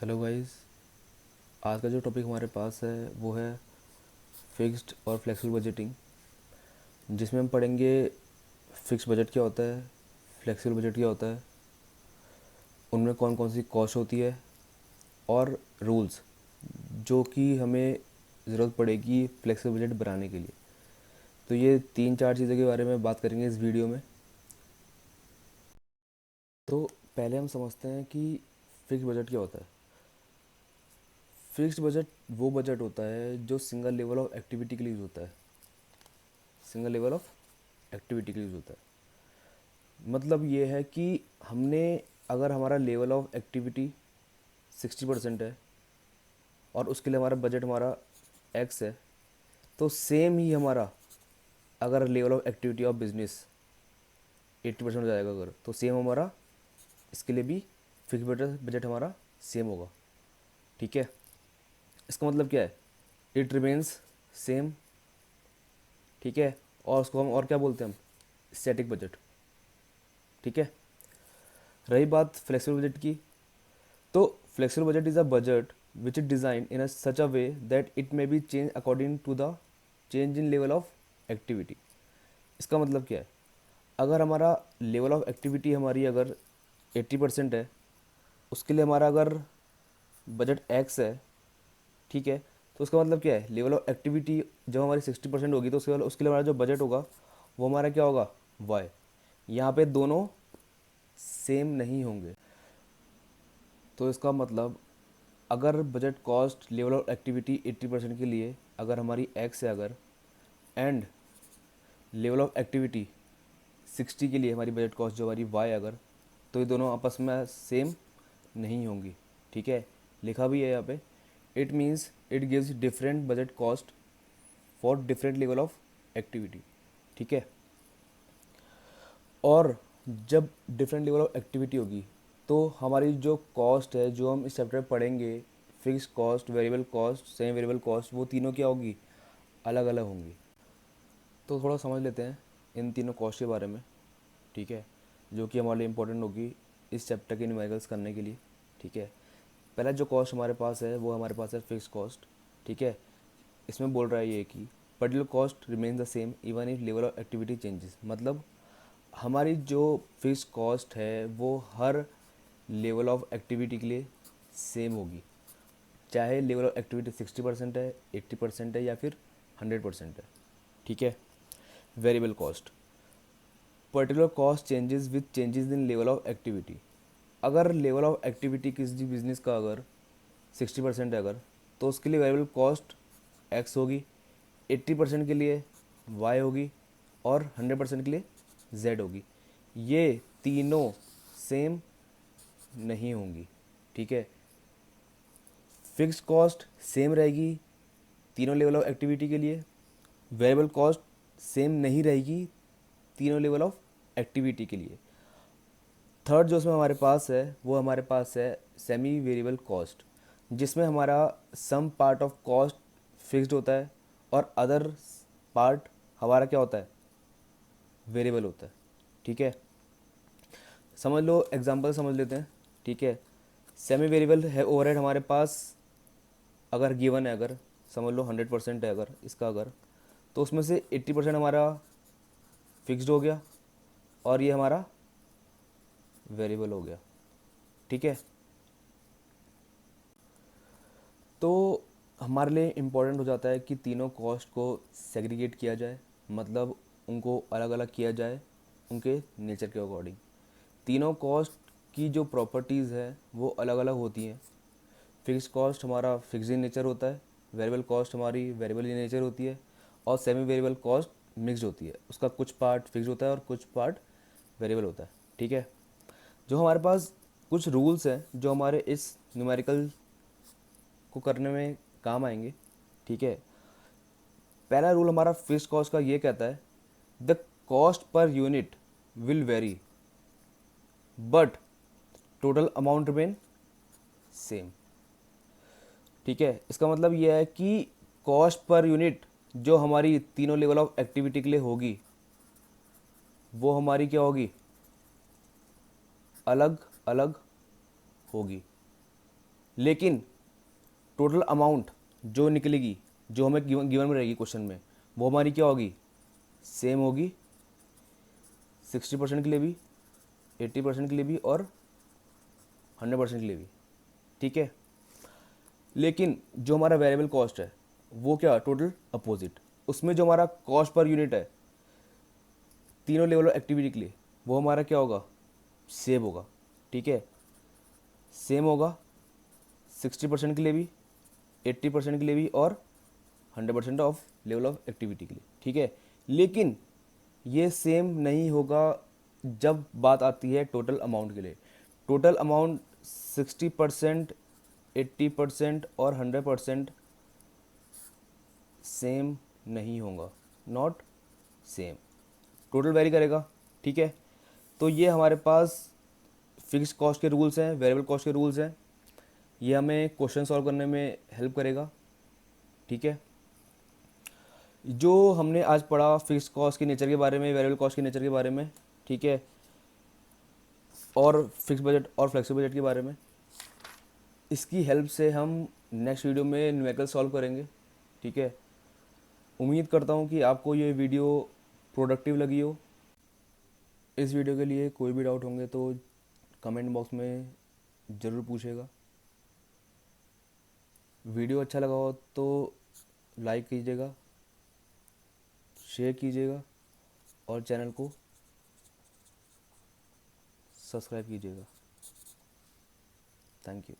Hello guys. आज का जो टॉपिक हमारे पास है वो है फिक्स्ड और फ्लेक्सिबल बजटिंग, जिसमें हम पढ़ेंगे फिक्स्ड बजट क्या होता है, फ्लेक्सिबल बजट क्या होता है, उनमें कौन कौन सी कॉस्ट होती है और रूल्स जो कि हमें ज़रूरत पड़ेगी फ्लेक्सिबल बजट बनाने के लिए। तो ये तीन चार चीज़ों के बारे में बात करेंगे इस वीडियो में। तो पहले हम समझते हैं कि फिक्स्ड बजट क्या होता है। फिक्स्ड बजट वो बजट होता है जो सिंगल लेवल ऑफ एक्टिविटी के लिए यूज़ होता है। सिंगल लेवल ऑफ एक्टिविटी के लिए यूज़ होता है। मतलब ये है कि हमने, अगर हमारा लेवल ऑफ एक्टिविटी 60% है और उसके लिए हमारा बजट हमारा एक्स है, तो सेम ही हमारा, अगर level of activity of business 80% हो जाएगा अगर, तो सेम हमारा इसके लिए भी फिक्स बजट बजट हमारा सेम होगा। ठीक है, इसका मतलब क्या है, इट रिमेन्स सेम। ठीक है, और उसको हम और क्या बोलते हैं, हम स्टैटिक बजट। ठीक है, रही बात फ्लेक्सिबल बजट की, तो flexible budget is a budget which is designed in a such a way that it may be changed according to the change in level of activity। इसका मतलब क्या है, अगर हमारा लेवल ऑफ एक्टिविटी हमारी अगर 80% है, उसके लिए हमारा अगर बजट एक्स है, ठीक है, तो उसका मतलब क्या है, लेवल ऑफ एक्टिविटी जब हमारी 60% होगी तो उसके लिए हमारा जो बजट होगा वो हमारा क्या होगा, वाई। यहाँ पे दोनों सेम नहीं होंगे। तो इसका मतलब, अगर budget cost level of activity 80% के लिए अगर हमारी एक्स है अगर, एंड लेवल ऑफ एक्टिविटी 60 के लिए हमारी बजट कॉस्ट जो हमारी वाई अगर, तो ये दोनों आपस में सेम नहीं होंगी। ठीक है, लिखा भी है यहाँ पे, it means it gives different budget cost for different level of activity. ठीक है, और जब डिफरेंट लेवल ऑफ एक्टिविटी होगी तो हमारी जो कॉस्ट है, जो हम इस चैप्टर में पढ़ेंगे, fix cost, variable cost, semi variable cost, वो तीनों क्या होगी, अलग अलग होंगी। तो थोड़ा समझ लेते हैं इन तीनों कॉस्ट के बारे में। ठीक है, जो कि हमारे लिए इम्पोर्टेंट होगी इस चैप्टर के न्यूमेरिकल्स करने के लिए। ठीक है, पहला जो कॉस्ट हमारे पास है वो हमारे पास है फिक्स कॉस्ट। ठीक है, इसमें बोल रहा है ये कि particular cost remain the same even if level of activity changes. मतलब हमारी जो फिक्स कॉस्ट है वो हर लेवल ऑफ एक्टिविटी के लिए सेम होगी, चाहे लेवल ऑफ एक्टिविटी 60% है, 80% है या फिर 100% है। ठीक है, variable cost, particular cost changes with changes in level of activity. अगर लेवल ऑफ एक्टिविटी किसी बिजनेस का अगर 60% है अगर, तो उसके लिए वेरिएबल कॉस्ट एक्स होगी, 80% के लिए वाई होगी और 100% के लिए जेड होगी। ये तीनों सेम नहीं होंगी। ठीक है, फिक्स कॉस्ट सेम रहेगी तीनों लेवल ऑफ एक्टिविटी के लिए, वेरिएबल कॉस्ट सेम नहीं रहेगी तीनों लेवल ऑफ एक्टिविटी के लिए। थर्ड जो उसमें हमारे पास है वो हमारे पास है सेमी वेरिएबल कॉस्ट, जिसमें हमारा some part of cost fixed होता है और अदर पार्ट हमारा क्या होता है, वेरिएबल होता है। ठीक है, समझ लो, एग्जांपल समझ लेते हैं। ठीक है, सेमी वेरिएबल है ओवरहेड हमारे पास अगर गिवन है, अगर समझ लो 100% है अगर इसका अगर, तो उसमें से 80% हमारा फिक्स्ड हो गया और ये हमारा वेरिएबल हो गया। ठीक है, तो हमारे लिए इम्पोर्टेंट हो जाता है कि तीनों कॉस्ट को सेग्रीगेट किया जाए, मतलब उनको अलग अलग किया जाए उनके नेचर के अकॉर्डिंग। तीनों कॉस्ट की जो प्रॉपर्टीज़ है वो अलग अलग होती हैं। फिक्स कॉस्ट हमारा फिक्स इन नेचर होता है, वेरिएबल कॉस्ट हमारी वेरिएबल इन नेचर होती है, और सेमी वेरिएबल कॉस्ट मिक्स्ड होती है, उसका कुछ पार्ट फिक्स होता है और कुछ पार्ट वेरिएबल होता है। ठीक है, जो हमारे पास कुछ रूल्स हैं जो हमारे इस न्यूमेरिकल को करने में काम आएंगे। ठीक है, पहला रूल हमारा फिक्स्ड कॉस्ट का ये कहता है, the cost per unit will very but total amount remain same. ठीक है, इसका मतलब ये है कि कॉस्ट पर यूनिट जो हमारी तीनों लेवल ऑफ एक्टिविटी के लिए होगी वो हमारी क्या होगी, अलग अलग होगी। लेकिन टोटल अमाउंट जो निकलेगी, जो हमें गिवन में रहेगी क्वेश्चन में, वो हमारी क्या होगी, सेम होगी 60% के लिए भी, 80% के लिए भी और 100% के लिए भी। ठीक है। लेकिन जो हमारा वेरिएबल कॉस्ट है वो क्या, टोटल अपोजिट, उसमें जो हमारा कॉस्ट पर यूनिट है तीनों लेवल ऑफ एक्टिविटी के लिए, वो हमारा क्या होगा, सेम होगा। ठीक है, सेम होगा 60% के लिए भी, 80% के लिए भी और 100% ऑफ लेवल ऑफ एक्टिविटी के लिए। ठीक है। लेकिन ये सेम नहीं होगा जब बात आती है टोटल अमाउंट के लिए। टोटल अमाउंट 60%, 80% और 100% सेम नहीं होगा, नॉट सेम, टोटल वेरी करेगा। ठीक है। तो ये हमारे पास फिक्स कॉस्ट के रूल्स हैं, वेरिएबल कॉस्ट के रूल्स हैं। ये हमें क्वेश्चन सॉल्व करने में हेल्प करेगा। ठीक है। जो हमने आज पढ़ा फिक्स कॉस्ट के नेचर के बारे में, वेरिएबल कॉस्ट के नेचर के बारे में, ठीक है, और फिक्स बजट और फ्लेक्सिबल बजट के बारे में, इसकी हेल्प से हम नेक्स्ट वीडियो में न्यूमेरिकल सॉल्व करेंगे। ठीक है। उम्मीद करता हूँ कि आपको ये वीडियो प्रोडक्टिव लगी हो। इस वीडियो के लिए कोई भी डाउट होंगे तो कमेंट बॉक्स में ज़रूर पूछेगा। वीडियो अच्छा लगा हो तो लाइक कीजिएगा, शेयर कीजिएगा और चैनल को सब्सक्राइब कीजिएगा। Thank you.